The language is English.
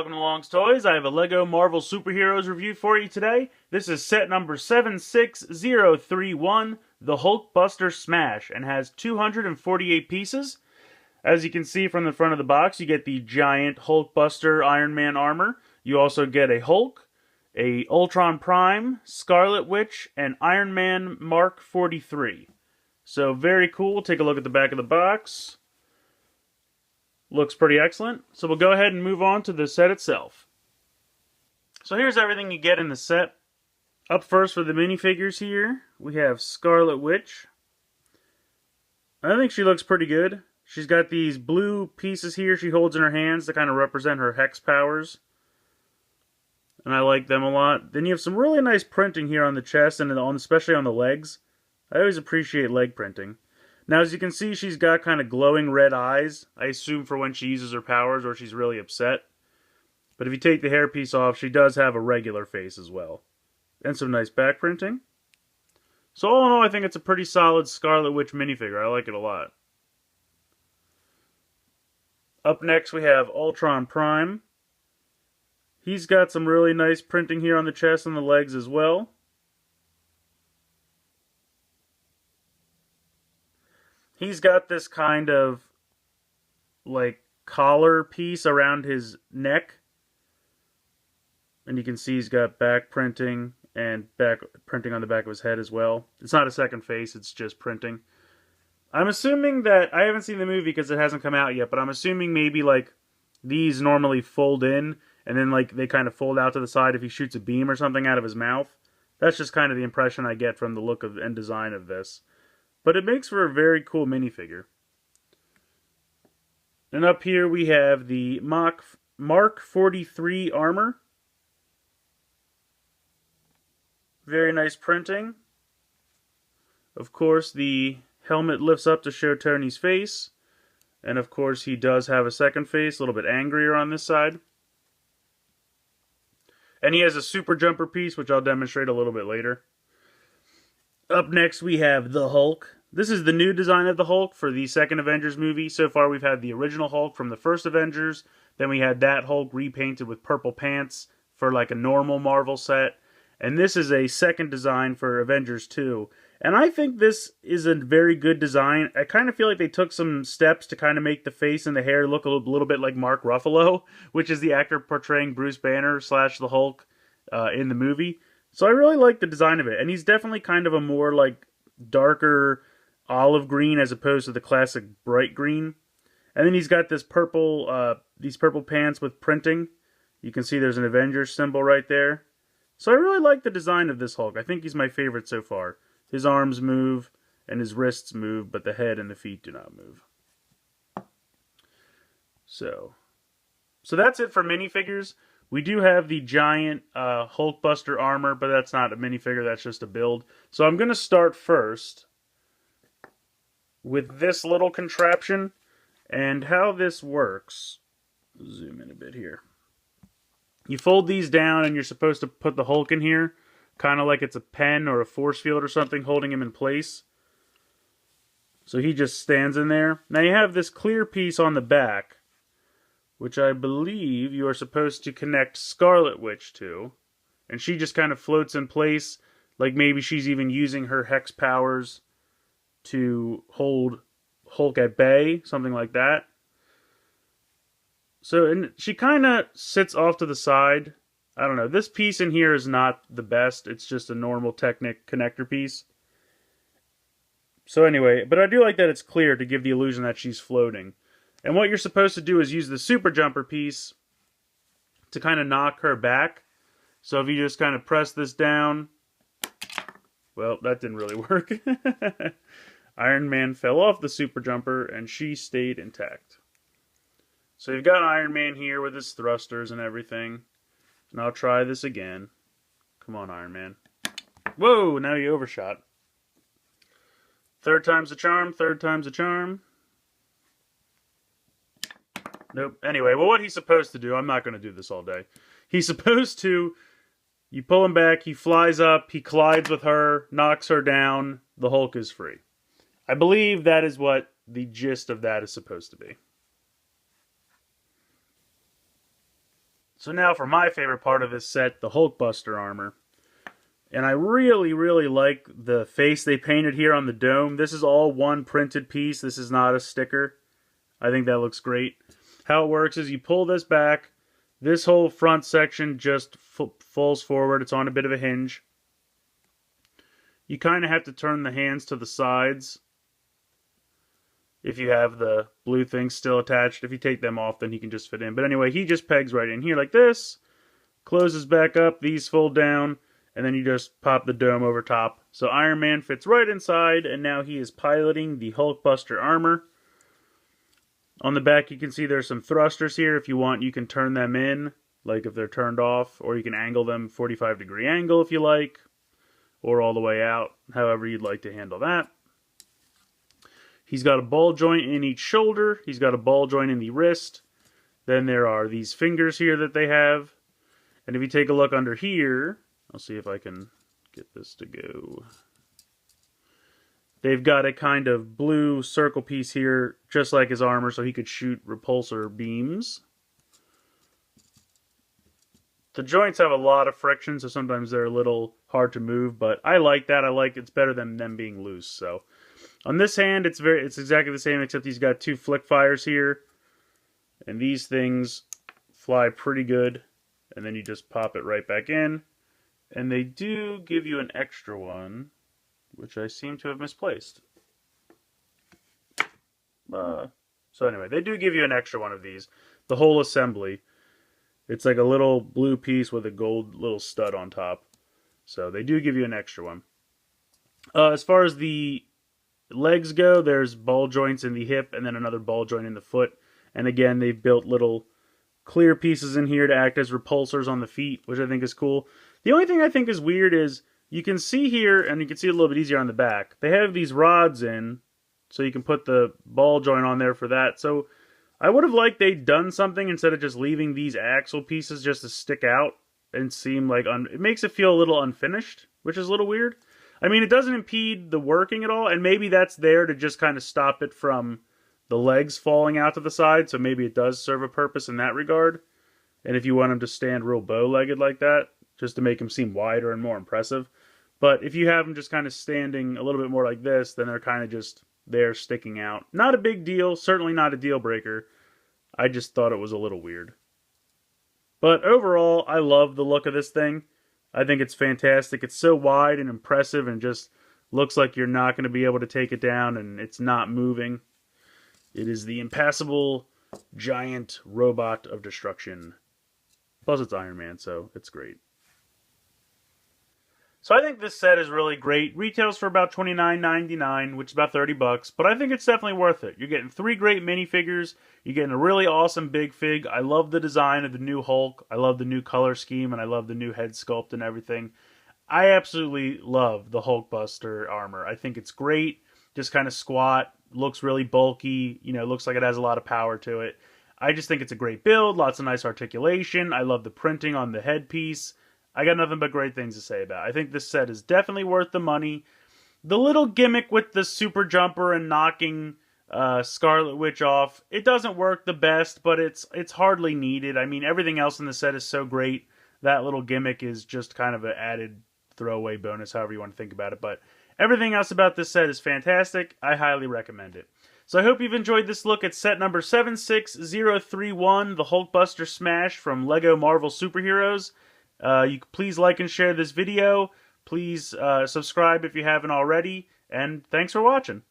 welcome to Long's Toys. I have a LEGO Marvel Superheroes review for you today. This is set number 76031, the Hulkbuster Smash, and has 248 pieces. As you can see from the front of the box, you get the giant Hulkbuster Iron Man armor. You also get a Hulk, a Ultron Prime, Scarlet Witch, and Iron Man Mark 43. So very cool. Take a look at the back of the box. Looks pretty excellent. So we'll go ahead and move on to the set itself. So here's everything you get in the set. Up first for the minifigures here, we have Scarlet Witch. I think she looks pretty good. She's got these blue pieces here she holds in her hands to kind of represent her hex powers. And I like them a lot. Then you have some really nice printing here on the chest and especially on the legs. I always appreciate leg printing. Now, as you can see, she's got kind of glowing red eyes. I assume for when she uses her powers or she's really upset. But if you take the hairpiece off, she does have a regular face as well. And some nice back printing. So all in all, I think it's a pretty solid Scarlet Witch minifigure. I like it a lot. Up next, we have Ultron Prime. He's got some really nice printing here on the chest and the legs as well. He's got this kind of like collar piece around his neck. And you can see he's got back printing and back printing on the back of his head as well. It's not a second face, it's just printing. I'm assuming that, I haven't seen the movie because it hasn't come out yet, but I'm assuming maybe like these normally fold in and then like they kind of fold out to the side if he shoots a beam or something out of his mouth. That's just kind of the impression I get from the look of and design of this. But it makes for a very cool minifigure. And up here we have the Mark 43 armor. Very nice printing. Of course, the helmet lifts up to show Tony's face. And of course, he does have a second face, a little bit angrier on this side. And he has a super jumper piece, which I'll demonstrate a little bit later. Up next, we have the Hulk. This is the new design of the Hulk for the second Avengers movie. So far, we've had the original Hulk from the first Avengers. Then we had that Hulk repainted with purple pants for like a normal Marvel set. And this is a second design for Avengers 2. And I think this is a very good design. I kind of feel like they took some steps to kind of make the face and the hair look a little bit like Mark Ruffalo, which is the actor portraying Bruce Banner / the Hulk in the movie. So I really like the design of it. And he's definitely kind of a more like darker olive green as opposed to the classic bright green. And then he's got this purple, these purple pants with printing. You can see there's an Avengers symbol right there. So I really like the design of this Hulk. I think he's my favorite so far. His arms move and his wrists move, but the head and the feet do not move. So that's it for minifigures. We do have the giant Hulkbuster armor, but that's not a minifigure, that's just a build. So I'm going to start first with this little contraption and how this works. Zoom in a bit here. You fold these down and you're supposed to put the Hulk in here, kind of like it's a pen or a force field or something holding him in place. So he just stands in there. Now you have this clear piece on the back, which I believe you are supposed to connect Scarlet Witch to. And she just kind of floats in place, like maybe she's even using her hex powers to hold Hulk at bay, something like that. So, and she kind of sits off to the side. I don't know, this piece in here is not the best. It's just a normal Technic connector piece. So anyway, but I do like that it's clear to give the illusion that she's floating. And what you're supposed to do is use the super jumper piece to kind of knock her back. So if you just kind of press this down, well, that didn't really work. Iron Man fell off the super jumper and she stayed intact. So you've got Iron Man here with his thrusters and everything. And I'll try this again. Come on, Iron Man. Whoa, now you overshot. Third time's the charm, third time's the charm. Nope. Anyway, well, what he's supposed to do, I'm not going to do this all day. He's supposed to, you pull him back, he flies up, he collides with her, knocks her down, the Hulk is free. I believe that is what the gist of that is supposed to be. So now for my favorite part of this set, the Hulkbuster armor. And I really, really like the face they painted here on the dome. This is all one printed piece. This is not a sticker. I think that looks great. How it works is you pull this back. This whole front section just falls forward. It's on a bit of a hinge. You kind of have to turn the hands to the sides if you have the blue things still attached. If you take them off, then he can just fit in. But anyway, he just pegs right in here like this. Closes back up. These fold down. And then you just pop the dome over top. So Iron Man fits right inside, and now he is piloting the Hulkbuster armor. On the back, you can see there's some thrusters here. If you want, you can turn them in, like if they're turned off, or you can angle them 45-degree angle if you like, or all the way out, however you'd like to handle that. He's got a ball joint in each shoulder. He's got a ball joint in the wrist. Then there are these fingers here that they have. And if you take a look under here, I'll see if I can get this to go. They've got a kind of blue circle piece here, just like his armor, so he could shoot repulsor beams. The joints have a lot of friction, so sometimes they're a little hard to move, but I like that. I like it's better than them being loose. So on this hand, it's exactly the same, except he's got two flick fires here, and these things fly pretty good. And then you just pop it right back in. And they do give you an extra one, which I seem to have misplaced. So anyway, they do give you an extra one of these. The whole assembly. It's like a little blue piece with a gold little stud on top. So they do give you an extra one. As far as the legs go, there's ball joints in the hip and then another ball joint in the foot. And again, they've built little clear pieces in here to act as repulsors on the feet, which I think is cool. The only thing I think is weird is you can see here, and you can see it a little bit easier on the back, they have these rods in, so you can put the ball joint on there for that. So I would have liked they'd done something instead of just leaving these axle pieces just to stick out and seem like, it makes it feel a little unfinished, which is a little weird. I mean, it doesn't impede the working at all, and maybe that's there to just kind of stop it from the legs falling out to the side, so maybe it does serve a purpose in that regard. And if you want him to stand real bow-legged like that, just to make him seem wider and more impressive. But if you have them just kind of standing a little bit more like this, then they're kind of just there sticking out. Not a big deal, certainly not a deal breaker. I just thought it was a little weird. But overall, I love the look of this thing. I think it's fantastic. It's so wide and impressive and just looks like you're not going to be able to take it down and it's not moving. It is the impassable giant robot of destruction. Plus it's Iron Man, so it's great. So I think this set is really great. Retails for about $29.99, which is about $30, but I think it's definitely worth it. You're getting 3 great minifigures. You're getting a really awesome big fig. I love the design of the new Hulk. I love the new color scheme, and I love the new head sculpt and everything. I absolutely love the Hulkbuster armor. I think it's great. Just kind of squat. Looks really bulky. You know, looks like it has a lot of power to it. I just think it's a great build. Lots of nice articulation. I love the printing on the headpiece. I got nothing but great things to say about it. I think this set is definitely worth the money. The little gimmick with the super jumper and knocking Scarlet Witch off, it doesn't work the best, but it's hardly needed. I mean, everything else in the set is so great. That little gimmick is just kind of an added throwaway bonus, however you want to think about it. But everything else about this set is fantastic. I highly recommend it. So I hope you've enjoyed this look at set number 76031, the Hulkbuster Smash from LEGO Marvel Superheroes. You please like and share this video. Please subscribe if you haven't already. And thanks for watching.